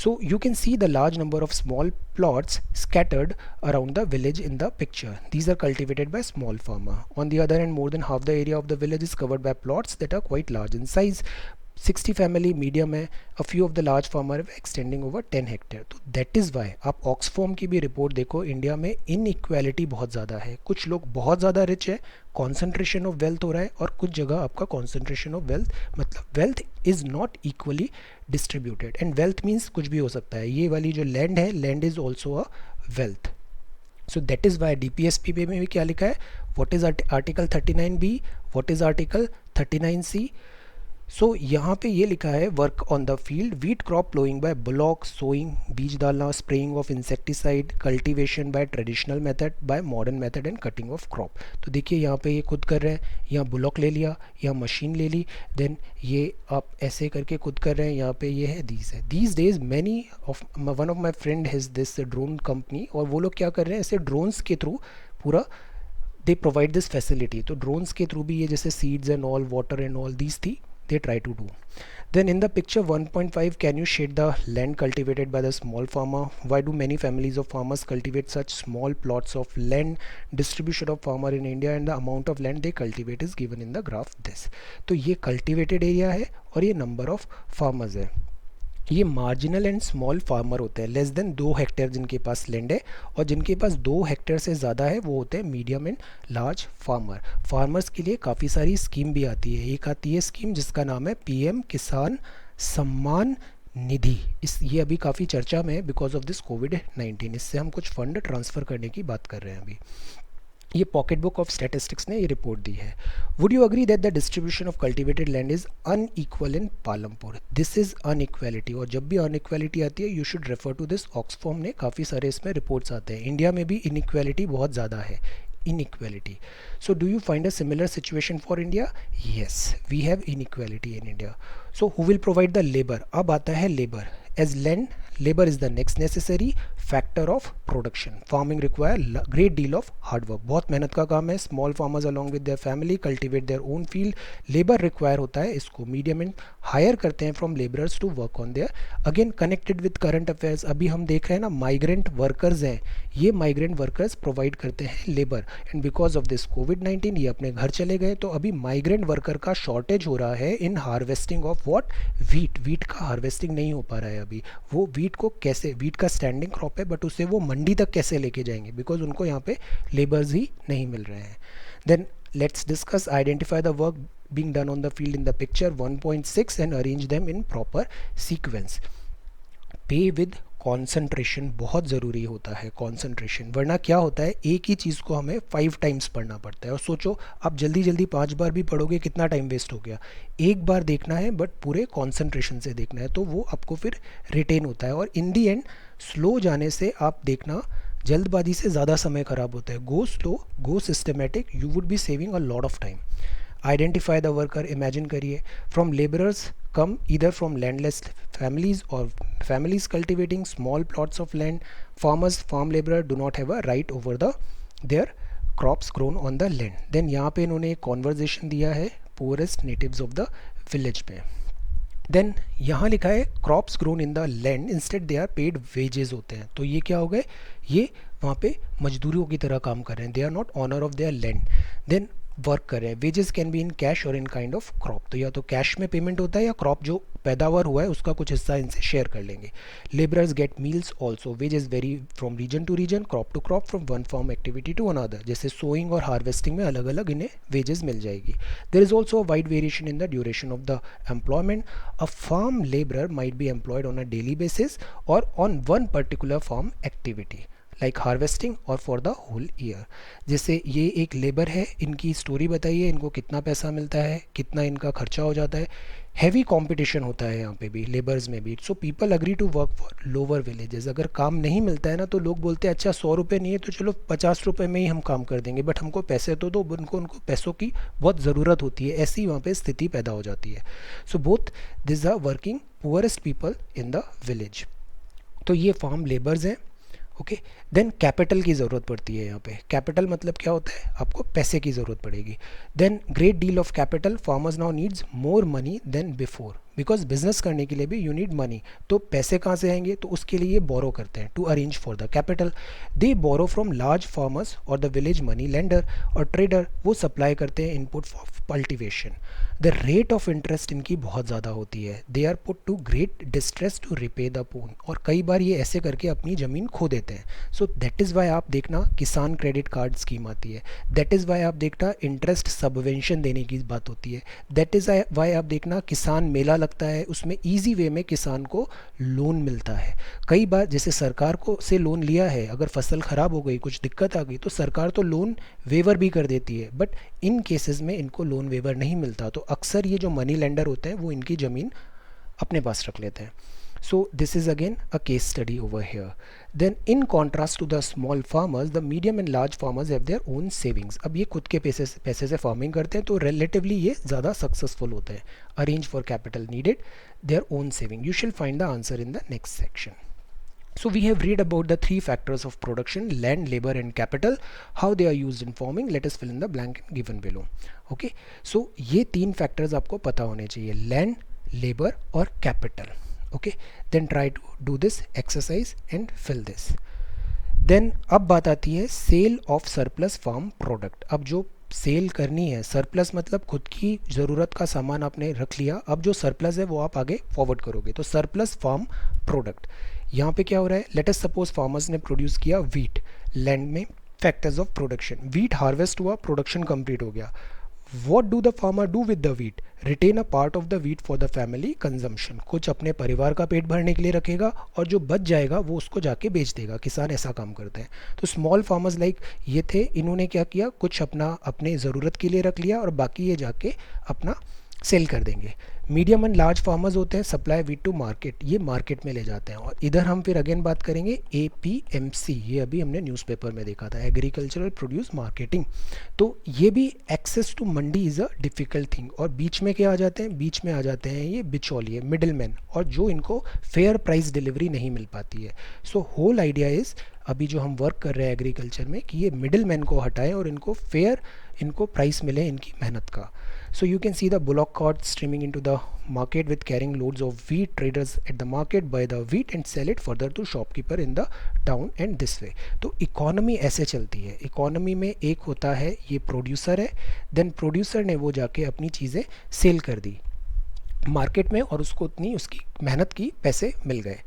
So you can see the large number of small plots scattered around the village in the picture. These are cultivated by small farmer. On the other hand, more than half the area of the village is covered by plots that are quite large in size. 60 family medium है. A few of the large farmer extending over 10 hectare. तो दैट इज़ वाई आप ऑक्सफॉर्म की भी रिपोर्ट देखो, इंडिया में इनइक्वालिटी बहुत ज़्यादा है. कुछ लोग बहुत ज़्यादा रिच है, कॉन्सेंट्रेशन ऑफ वेल्थ हो रहा है, और कुछ जगह आपका कॉन्सेंट्रेशन ऑफ वेल्थ, मतलब wealth is not equally distributed. And wealth means कुछ भी हो सकता है. ये वाली जो लैंड है, land is also a wealth. So that is why DPSP में भी क्या लिखा है, what is article 39B, what is article 39C. So यहाँ पे ये लिखा है, work on the field, wheat crop ploughing by bullock, sowing बीज डालना, spraying of insecticide, cultivation by traditional method, by modern method and cutting of crop. तो देखिए यहाँ पे ये खुद कर रहे हैं, यहाँ बुलॉक ले लिया, यहाँ मशीन ले ली, देन ये आप ऐसे करके खुद कर रहे हैं. यहाँ पे ये है these days many of one of my friend has this drone company, और वो लोग क्या कर रहे हैं, ऐसे ड्रोन्स के थ्रू पूरा दे प्रोवाइड दिस फैसिलिटी. तो ड्रोन्स के थ्रू भी ये जैसे seeds and all, water and all these थी they try to do. Then in the picture 1.5, can you shade the land cultivated by the small farmer? Why do many families of farmers cultivate such small plots of land? Distribution of farmer in India and the amount of land they cultivate is given in the graph this. तो ये cultivated area है और ये number of farmers है. ये मार्जिनल एंड स्मॉल फार्मर होते हैं, लेस देन 2 हेक्टेयर जिनके पास लैंड है, और जिनके पास 2 हेक्टेयर से ज़्यादा है वो होते हैं medium and large farmer. Farmers के लिए काफ़ी सारी स्कीम भी आती है। एक आती है स्कीम जिसका नाम है पीएम किसान सम्मान निधि। इस ये अभी काफ़ी चर्चा में है बिकॉज ऑफ दिस कोविड-19। इससे हम कुछ फंड ट्रांसफ़र करने की बात कर रहे हैं अभी। ये पॉकेट बुक ऑफ स्टैटिस्टिक्स ने ये रिपोर्ट दी है। Would you agree that the distribution of cultivated land is unequal in Palampur? This is inequality, और जब भी अनइक्वालिटी आती है you should refer to this. Oxfam ने काफ़ी सारे इसमें रिपोर्ट्स आते हैं। इंडिया में भी इनइक्वालिटी बहुत ज़्यादा है, inequality. So do you find a similar situation for India? Yes, we have inequality in India. So who will provide the labor? अब आता है labor. As land, labor is the next necessary factor of production. Farming require great deal of hard work. बहुत मेहनत का काम है. Small farmers along with their family cultivate their own field. Labor require होता है, इसको medium and hire करते हैं from laborers to work on their. Again connected with current affairs. अभी हम देख रहे हैं ना, migrant workers हैं, ये माइग्रेंट वर्कर्स प्रोवाइड करते हैं labour, and because of this कोविड-19 ये अपने घर चले गए। तो अभी माइग्रेंट वर्कर का शॉर्टेज हो रहा है इन हार्वेस्टिंग ऑफ व्हाट, वीट का हार्वेस्टिंग नहीं हो पा रहा है अभी। वो वीट को कैसे, वीट का स्टैंडिंग क्रॉप है बट उसे वो मंडी तक कैसे लेके जाएंगे, बिकॉज उनको यहाँ पे लेबर्स ही नहीं मिल रहे हैं। Then let's discuss, identify the work being done on the field in the picture 1.6 and arrange them in proper sequence. पे विद कॉन्सेंट्रेशन बहुत ज़रूरी होता है, कॉन्सेंट्रेशन, वरना क्या होता है एक ही चीज़ को हमें 5 टाइम्स पढ़ना पड़ता है। और सोचो आप जल्दी जल्दी 5 बार भी पढ़ोगे कितना टाइम वेस्ट हो गया। एक बार देखना है बट पूरे कॉन्सेंट्रेशन से देखना है, तो वो आपको फिर रिटेन होता है। और इन दी एंड स्लो जाने से आप देखना, जल्दबाजी से ज़्यादा समय ख़राब होता है। Go slow, go systematic, you would be saving a lot of time. Identify the worker, imagine करिए, from labourers come either from landless families or families cultivating small plots of land. Farm laborer do not have a right over their crops grown on the land. Then यहाँ पे इन्होंने एक कॉन्वर्जेशन दिया है poorest natives of the village पे। देन यहाँ लिखा है crops grown in the land instead they are paid wages होते हैं। तो ये क्या हो गए, ये वहाँ पे मजदूरों की तरह काम कर रहे हैं, they are not owner of their land. Then work कर रहे हैं, wages can be in cash और इन काइंड ऑफ क्रॉप, तो या तो कैश में पेमेंट होता है या क्रॉप जो पैदावार हुआ है उसका कुछ हिस्सा इनसे शेयर कर लेंगे। Labourers get meals also, wages very from region to region, crop to crop, from one farm activity to another. जैसे सोइंग और हार्वेस्टिंग में अलग अलग इन्हें वेजेस मिल जाएगी। There is also a wide variation in the duration of the employment. A farm labourer might be employed on a daily basis और on one particular farm activity like harvesting और फॉर द होल ईयर। जैसे ये एक लेबर है, इनकी स्टोरी बताइए, इनको कितना पैसा मिलता है, कितना इनका खर्चा हो जाता है। हैवी कंपटीशन होता है यहाँ पे भी, लेबर्स में भी। So people agree to work for lower villages. अगर काम नहीं मिलता है ना तो लोग बोलते हैं अच्छा 100 रुपये नहीं है तो चलो 50 रुपये में ही हम काम कर देंगे, बट हमको पैसे तो दो। उनको पैसों की बहुत ज़रूरत होती है, ऐसी वहाँ पे स्थिति पैदा हो जाती है। So both this are working poorest people in the village. तो ये फार्म लेबर्स हैं। ओके, देन कैपिटल की ज़रूरत पड़ती है यहाँ पे। कैपिटल मतलब क्या होता है, आपको पैसे की ज़रूरत पड़ेगी। Then great deal of capital, farmers now needs more money than before, because business करने के लिए भी यू नीड मनी। तो पैसे कहाँ से आएंगे, तो उसके लिए ये बोरो करते हैं to arrange for the capital. They borrow from large farmers और द विलेज मनी लेंडर और ट्रेडर, वो सप्लाई करते हैं input for cultivation. The rate of interest इनकी बहुत ज़्यादा होती है। They are put to great distress to repay the loan, और कई बार ये ऐसे करके अपनी ज़मीन खो देते हैं। सो दैट इज़ वाई आप देखना किसान क्रेडिट कार्ड स्कीम आती है, दैट इज़ वाई आप देखना इंटरेस्ट सबवेंशन देने की बात होती है, दैट इज़ वाई आप देखना किसान मेला लगता है, उसमें ईजी वे में किसान को लोन मिलता है। कई बार जैसे सरकार को से लोन लिया है, अगर फसल ख़राब हो गई, कुछ दिक्कत आ गई, तो सरकार तो लोन वेवर भी कर देती है, बट इन केसेस में इनको लोन वेवर नहीं मिलता। तो अक्सर ये जो मनी लेंडर होते हैं वो इनकी ज़मीन अपने पास रख लेते हैं। So this is again a case study over here. Then in contrast to the small farmers, the medium and large farmers have their own savings. अब ये खुद के पैसे से फार्मिंग करते हैं तो relatively ये ज़्यादा सक्सेसफुल होते हैं। Arrange for capital needed, their own saving. You shall find the answer in the next section. So we have read about the 3 factors of production: land, labor and capital, how they are used in farming. Let us fill in the blank given below. Okay, so ये 3 factors आपको पता होने चाहिए, land, labor और capital. Okay, then try to do this exercise and fill this. Then अब बात आती है sale of surplus farm product. अब जो सेल करनी है, सरप्लस मतलब खुद की ज़रूरत का सामान आपने रख लिया, अब जो सरप्लस है वो आप आगे फॉरवर्ड करोगे, तो सरप्लस फार्म प्रोडक्ट। यहाँ पे क्या हो रहा है, लेट अस सपोज फार्मर्स ने प्रोड्यूस किया व्हीट लैंड में, factors of production, wheat harvest हुआ, प्रोडक्शन कंप्लीट हो गया। What do the farmer do with the wheat, retain a part of the wheat for the family consumption, कुछ अपने परिवार का पेट भरने के लिए रखेगा और जो बच जाएगा वो उसको जाके बेच देगा। किसान ऐसा काम करते हैं। तो स्मॉल फार्मर्स लाइक ये थे, इन्होंने क्या किया, कुछ अपना अपने ज़रूरत के लिए रख लिया और बाकी ये जाके अपना सेल कर देंगे। मीडियम एंड लार्ज फार्मर्स होते हैं, सप्लाई वीट टू मार्केट, ये मार्केट में ले जाते हैं। और इधर हम फिर अगेन बात करेंगे एपीएमसी, ये अभी हमने न्यूज़पेपर में देखा था, एग्रीकल्चरल प्रोड्यूस मार्केटिंग। तो ये भी access to mandi is a difficult thing. और बीच में क्या आ जाते हैं, बीच में आ जाते हैं ये बिचौलिए, मिडिल मैन, और जो इनको फेयर प्राइस डिलीवरी नहीं मिल पाती है। सो होल आइडिया इज़, अभी जो हम वर्क कर रहे हैं एग्रीकल्चर में, कि ये मिडिल मैन को हटाएं और इनको फेयर, इनको प्राइस मिले इनकी मेहनत का। So you can see the bullock cart streaming into the market with carrying loads of wheat. Traders at the market buy the wheat and sell it further to shopkeeper in the town and this way. तो इकोनॉमी ऐसे चलती है। इकोनॉमी में एक होता है ये प्रोड्यूसर है, देन प्रोड्यूसर ने वो जाके अपनी चीज़ें सेल कर दी मार्केट में और उसको उतनी उसकी मेहनत की पैसे मिल गए।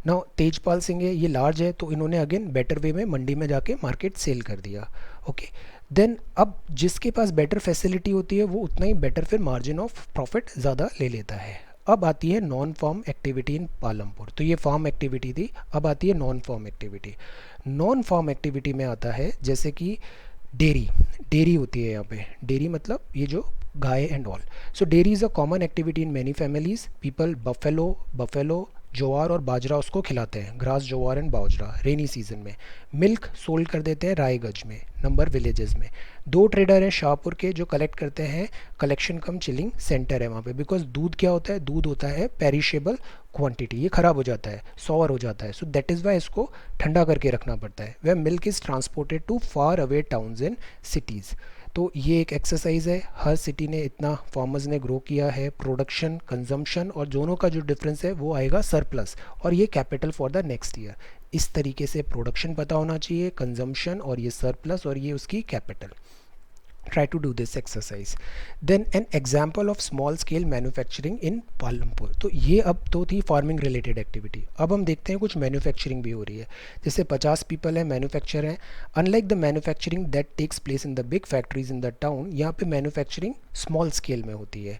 नाउ तेजपाल सिंह है, ये लार्ज है, तो इन्होंने अगेन बेटर वे में मंडी में जाके मार्केट सेल कर दिया। ओके, देन अब जिसके पास बेटर फैसिलिटी होती है वो उतना ही बेटर फिर मार्जिन ऑफ प्रॉफिट ज़्यादा ले लेता है। अब आती है non farm activity in Palampur. तो ये फार्म एक्टिविटी थी, अब आती है non farm activity. Non farm activity में आता है जैसे कि डेयरी, डेयरी होती है यहाँ पे, डेयरी मतलब ये जो गाय and all. So dairy is a common activity in many families, people buffalo jowar और बाजरा उसको खिलाते हैं, grass jowar and bajra rainy season में। मिल्क सोल्ड कर देते हैं रायगंज में, नंबर विलेजेस में। दो ट्रेडर हैं शाहपुर के जो कलेक्ट करते हैं, कलेक्शन कम चिलिंग सेंटर है वहाँ पे, बिकॉज दूध क्या होता है, दूध होता है पेरिशेबल क्वांटिटी, ये ख़राब हो जाता है, सॉवर हो जाता है, सो दैट इज़ वाई इसको ठंडा करके रखना पड़ता है। वह milk is transported to far away towns and cities. तो ये एक एक्सरसाइज है, हर सिटी ने इतना फार्मर्स ने ग्रो किया है, प्रोडक्शन कंजम्पशन और दोनों का जो डिफरेंस है वो आएगा सरप्लस, और ये capital for the next year. इस तरीके से प्रोडक्शन पता होना चाहिए, कंजम्पशन और ये सरप्लस और ये उसकी capital. Try to do this exercise. Then an example of small scale manufacturing in Palampur. तो ये अब तो थी फार्मिंग रिलेटेड एक्टिविटी। अब हम देखते हैं कुछ मैन्युफैक्चरिंग भी हो रही है। जैसे 50 पीपल हैं, मैन्युफैक्चर हैं। Unlike the manufacturing that takes place in the big factories in the town, यहाँ पे मैन्युफैक्चरिंग स्मॉल स्केल में होती है।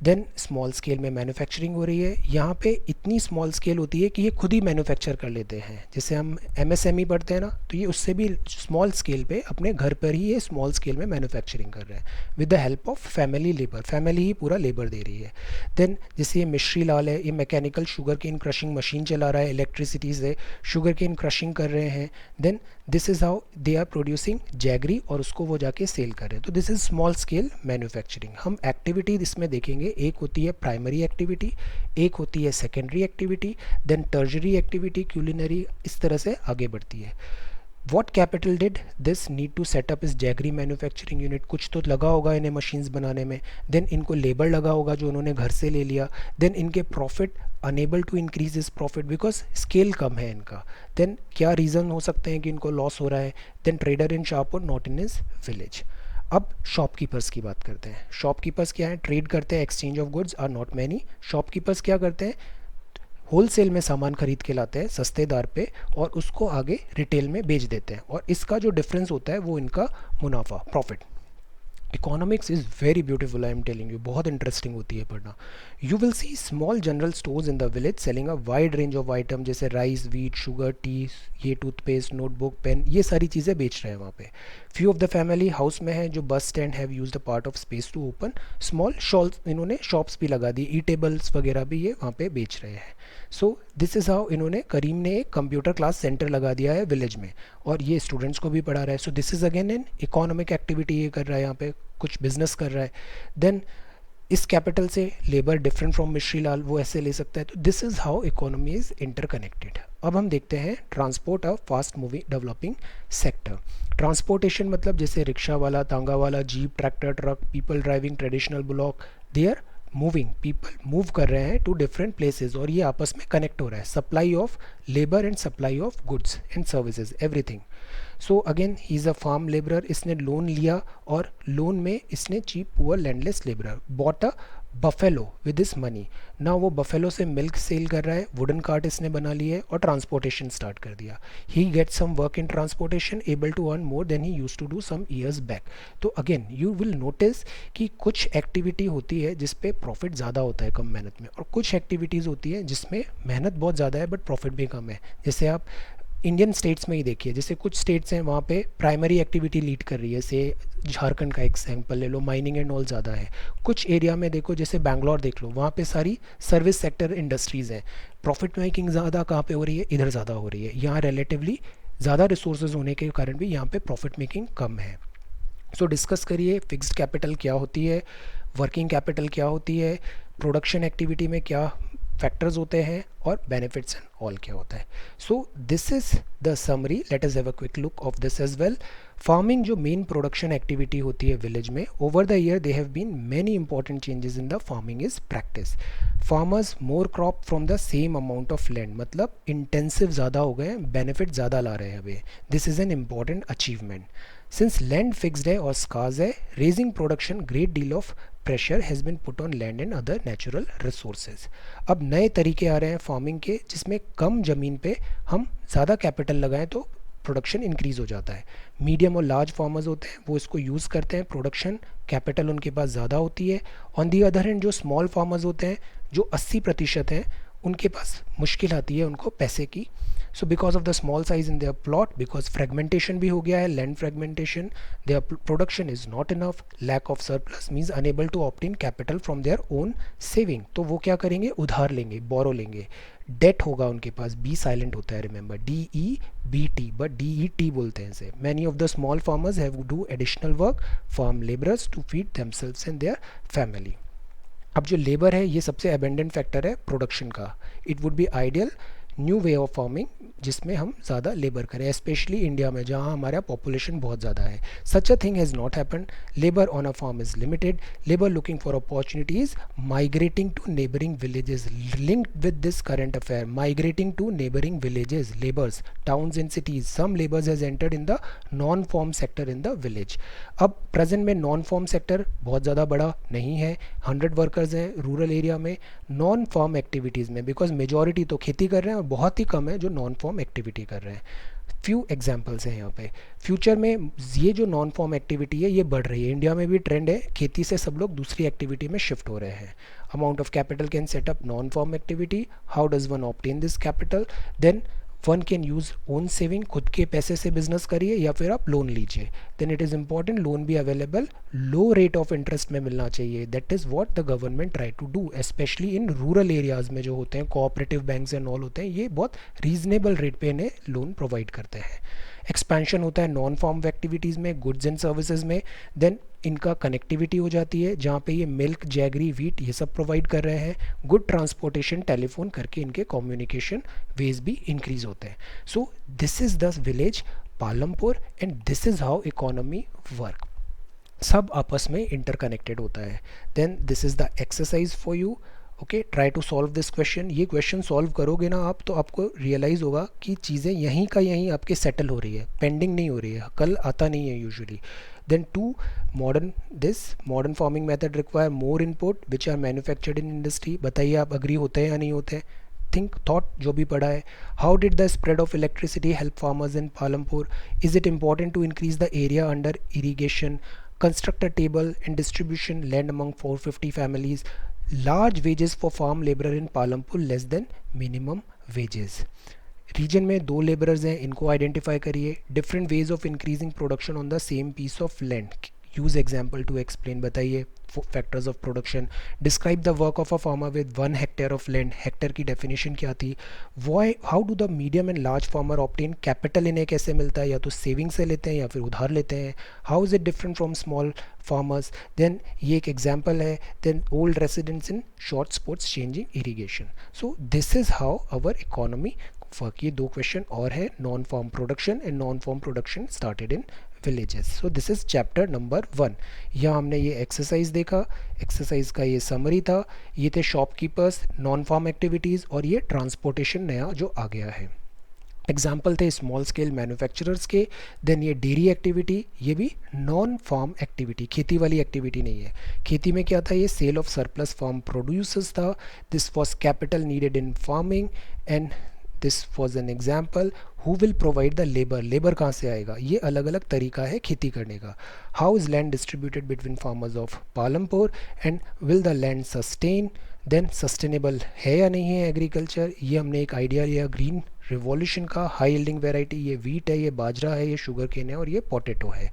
देन स्मॉल स्केल में मैन्युफैक्चरिंग हो रही है, यहाँ पे इतनी स्मॉल स्केल होती है कि ये खुद ही मैन्युफैक्चर कर लेते हैं। जैसे हम एमएसएमई पढ़ते हैं ना, तो ये उससे भी स्मॉल स्केल पे अपने घर पर ही ये स्मॉल स्केल में मैन्युफैक्चरिंग कर रहे हैं with the help of family labour, family ही पूरा लेबर दे रही है। देन जैसे ये मिश्री लाल है, ये mechanical sugar cane crushing machine चला रहा है, इलेक्ट्रिसिटी से शुगर केन क्रशिंग कर रहे हैं। Then this is how they are producing jaggery और उसको वो जाके सेल कर रहे हैं। तो this is small scale manufacturing. हम एक्टिविटी इसमें देखेंगे, एक होती है प्राइमरी एक्टिविटी, एक होती है secondary activity, then tertiary activity, culinary, इस तरह से आगे बढ़ती है। What capital did this need to set up इस जैगरी मैन्युफैक्चरिंग यूनिट, कुछ तो लगा होगा इन्हें मशीन्स बनाने में। देन इनको लेबर लगा होगा जो उन्होंने घर से ले लिया। देन इनके प्रॉफिट अनेबल टू इंक्रीज इस प्रॉफिट बिकॉज स्केल कम है इनका। देन क्या रीज़न हो सकते हैं कि इनको लॉस हो रहा है। Then trader in Shahpur not in his village. अब शॉपकीपर्स की बात करते हैं। शॉपकीपर्स क्या है, ट्रेड करते हैं, exchange of goods are not many. Shopkeepers क्या करते हैं, होलसेल में सामान खरीद के लाते हैं सस्ते दार पे और उसको आगे रिटेल में बेच देते हैं, और इसका जो डिफरेंस होता है वो इनका मुनाफा, profit. Economics is very beautiful, I am telling you, बहुत इंटरेस्टिंग होती है पढ़ना। You will see small general stores in the village selling a wide range of item, जैसे राइस, वीट, शुगर, टी, ये टूथपेस्ट, नोटबुक, पेन, ये सारी चीज़ें बेच रहे हैं वहाँ पे। Few of the family house में है जो bus stand have use the part of space to open small shawls, इन्होंने शॉप्स भी लगा दी, ई टेबल्स वगैरह भी ये वहाँ पे बेच रहे हैं। सो दिस इज़ हाउ इन्होंने, करीम ने एक कंप्यूटर क्लास सेंटर लगा दिया है विलेज में और ये स्टूडेंट्स को भी पढ़ा रहा है। So this is again an economic activity, ये कर रहा है यहाँ पे, कुछ बिजनेस कर रहा है। देन इस कैपिटल से labour different from Mishri Lal, वो ऐसे ले सकता है। तो this is how economy is interconnected. अब हम देखते हैं transport a fast moving developing sector. Transportation मतलब जैसे रिक्शा वाला, तांगा वाला, jeep, tractor, truck, people driving traditional bullock, they are moving, people move कर रहे हैं टू डिफरेंट प्लेसेस और ये आपस में कनेक्ट हो रहा है, supply of labour and supply of goods and services everything. So again he is a farm labourer, इसने लोन लिया और लोन में इसने cheap poor landless labourer bought a buffalo with this money. ना वो बफेलो से मिल्क सेल कर रहा है, वुडन कार्ट इसने बना ली है और ट्रांसपोर्टेशन स्टार्ट कर दिया। He get some work in transportation, able to earn more than he use to do some years back. तो अगेन यू विल नोटिस कि कुछ एक्टिविटी होती है जिस पे प्रॉफिट ज़्यादा होता है कम मेहनत में, और कुछ एक्टिविटीज़ होती है जिसमें मेहनत बहुत ज़्यादा है बट प्रॉफिट भी कम है। जैसे आप इंडियन स्टेट्स में ही देखिए, जैसे कुछ स्टेट्स हैं वहाँ पे प्राइमरी एक्टिविटी लीड कर रही है, जैसे झारखंड का एग्जाम्पल ले लो, माइनिंग एंड ऑल ज़्यादा है। कुछ एरिया में देखो, जैसे बैंगलोर देख लो, वहाँ पे सारी सर्विस सेक्टर इंडस्ट्रीज़ हैं, प्रॉफिट मेकिंग ज़्यादा कहाँ पे हो रही है, इधर ज़्यादा हो रही है। यहाँ रिलेटिवली ज़्यादा रिसोर्सेज होने के कारण भी यहाँ पे प्रॉफिट मेकिंग कम है। सो डिस्कस करिए फिक्स्ड कैपिटल क्या होती है, वर्किंग कैपिटल क्या होती है, प्रोडक्शन एक्टिविटी में क्या फैक्टर्स होते हैं और बेनिफिट्स एंड ऑल क्या होता है। So this is the summary, let us have a quick look of this as well. Farming जो मेन प्रोडक्शन एक्टिविटी होती है विलेज में, over the year they have been many important changes in the farming is practice. Farmers more crop from the same amount of land, मतलब इंटेंसिव ज़्यादा हो गए, बेनिफिट ज़्यादा ला रहे हैं अभी। This is an important achievement. Since land fixed है और स्कार्स है, raising production great deal of pressure has been put on land and other natural resources. अब नए तरीके आ रहे हैं फार्मिंग के जिसमें कम ज़मीन पे हम ज़्यादा कैपिटल लगाएं तो प्रोडक्शन इंक्रीज़ हो जाता है। मीडियम और लार्ज फार्मर्स होते हैं वो इसको यूज़ करते हैं, प्रोडक्शन कैपिटल उनके पास ज़्यादा होती है। ऑन दी अदर हैंड जो स्मॉल फार्मर्स होते हैं, जो 80% हैं, उनके पास मुश्किल आती है उनको पैसे की। So because of the small size in their plot, because fragmentation भी हो गया है, land fragmentation, their production is not enough, lack of surplus means unable to obtain capital from their own saving. तो वो क्या करेंगे, उधार लेंगे, बोरो लेंगे, डेट होगा उनके पास, बी साइलेंट होता है रिमेंबर, DEBT, बट DET बोलते हैं इसे। Many of the small farmers have do additional work, farm labourers to feed themselves and their family. अब जो लेबर है ये सबसे अबेंडेंट फैक्टर है प्रोडक्शन का। It would be ideal new way of farming जिसमें हम ज़्यादा लेबर करें, स्पेशली इंडिया में जहाँ हमारा पॉपुलेशन बहुत ज़्यादा है। Such a thing has not happen, labour on a farm is limited, labour looking for opportunities migrating to neighbouring villages. Linked with this current affair, migrating to neighbouring villages, labours, towns and cities, some labours has entered in the non farm sector in the village. अब प्रेजेंट में नॉन फॉर्म सेक्टर बहुत ज़्यादा बड़ा नहीं है, 100 वर्कर्स हैं रूरल एरिया में नॉन फॉर्म एक्टिविटीज़ में, बिकॉज मेजॉरिटी तो खेती कर रहे हैं और बहुत ही कम है जो नॉन फॉर्म एक्टिविटी कर रहे हैं। फ्यू एग्जाम्पल्स हैं यहाँ पे। फ्यूचर में ये जो नॉन फॉर्म एक्टिविटी है ये बढ़ रही है, इंडिया में भी ट्रेंड है, खेती से सब लोग दूसरी एक्टिविटी में शिफ्ट हो रहे हैं। Amount of capital can set up non farm activity, how does one obtain this capital, then one can use own saving, खुद के पैसे से बिजनेस करिए या फिर आप लोन लीजिए। Then it is important loan भी available low rate of interest में मिलना चाहिए। That is what the government try to do, specially in rural areas में जो होते हैं कोऑपरेटिव बैंक्स एंड ऑल होते हैं, ये बहुत रीजनेबल रेट पे इन्हें लोन प्रोवाइड करते हैं। एक्सपेंशन होता है नॉन फॉर्म एक्टिविटीज़ में, गुड्स एंड सर्विसेज में, देन इनका कनेक्टिविटी हो जाती है जहाँ पे ये मिल्क, जैगरी, वीट ये सब प्रोवाइड कर रहे हैं। गुड ट्रांसपोर्टेशन, टेलीफोन करके इनके कम्युनिकेशन वेज भी इंक्रीज होते हैं। So this is the village Palampur and this is how economy work. सब आपस में इंटरकनेक्टेड होता है। Then this is the exercise for you. Okay, try to solve this question. ये क्वेश्चन सॉल्व करोगे ना आप तो आपको रियलाइज़ होगा कि चीज़ें यहीं का यहीं आपके सेटल हो रही है, पेंडिंग नहीं हो रही है, कल आता नहीं है usually. Then two, modern farming method require more input which are manufactured in industry. बताइए आप अग्री होते हैं या नहीं होते हैं? थिंक थॉट जो भी पढ़ा है। How did the spread of electricity help farmers in Palampur? Is it important to increase the area under irrigation? Construct a table and distribution land among 450 families. Large wages for farm laborer in Palampur less than minimum wages. Region में 2 लेबरर्स हैं, इनको आइडेंटिफाई करिए। Different ways of increasing production on the same piece of land. Use example to explain, बताइए factors of production. Describe the work of a farmer with 1 hectare of land. Hectare की डेफिनेशन क्या थी? Why how do the medium and large farmer obtain capital? इन्हें कैसे मिलता है, या तो सेविंग से लेते हैं या फिर उधार लेते हैं। How is it different from small farmers? Then ये एक एग्जाम्पल है। Then old residents in short sports changing irrigation. So this is how our economy work. ये 2 क्वेश्चन और है, non farm production and non farm production started in villages. So this is chapter number 1। यहाँ हमने ये एक्सरसाइज देखा, एक्सरसाइज का ये समरी था, ये थे शॉपकीपर्स, नॉन फार्म एक्टिविटीज़, और ये ट्रांसपोर्टेशन नया जो आ गया है। एग्जाम्पल थे स्मॉल स्केल मैन्युफैक्चरर्स के। देन ये डेयरी एक्टिविटी, ये भी नॉन फार्म एक्टिविटी, खेती वाली एक्टिविटी नहीं है। खेती में क्या था, ये sale of surplus farm producers था। This was capital needed in farming and this was an example. Who will provide the labour, labour कहाँ से आएगा, ये अलग अलग तरीका है खेती करने का। How is land distributed between farmers of Palampur and will the land sustain. Then sustainable है या नहीं है एग्रीकल्चर, ये हमने एक आइडिया लिया ग्रीन रिवॉल्यूशन का। हाई यील्डिंग वेराइटी, ये वीट है, ये बाजरा है, ये शुगर केन है, और ये पोटैटो है।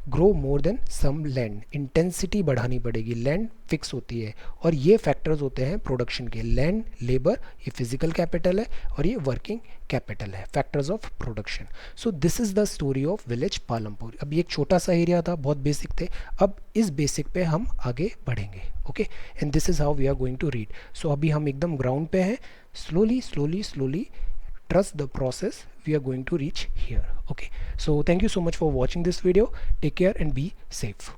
Grow more than some land, intensity बढ़ानी पड़ेगी, लैंड फिक्स होती है, और ये फैक्टर्स होते हैं प्रोडक्शन के। लैंड, लेबर, ये फिजिकल कैपिटल है, और ये वर्किंग कैपिटल है, factors of production. So this is the story of village Palampur. अब ये एक छोटा सा एरिया था, बहुत बेसिक थे, अब इस बेसिक पे हम आगे बढ़ेंगे। Okay, and this is how we are going to read. So अभी हम एकदम ग्राउंड पे हैं, slowly slowly slowly trust the process, we are going to reach here. Okay, so thank you so much for watching this video. Take care and be safe.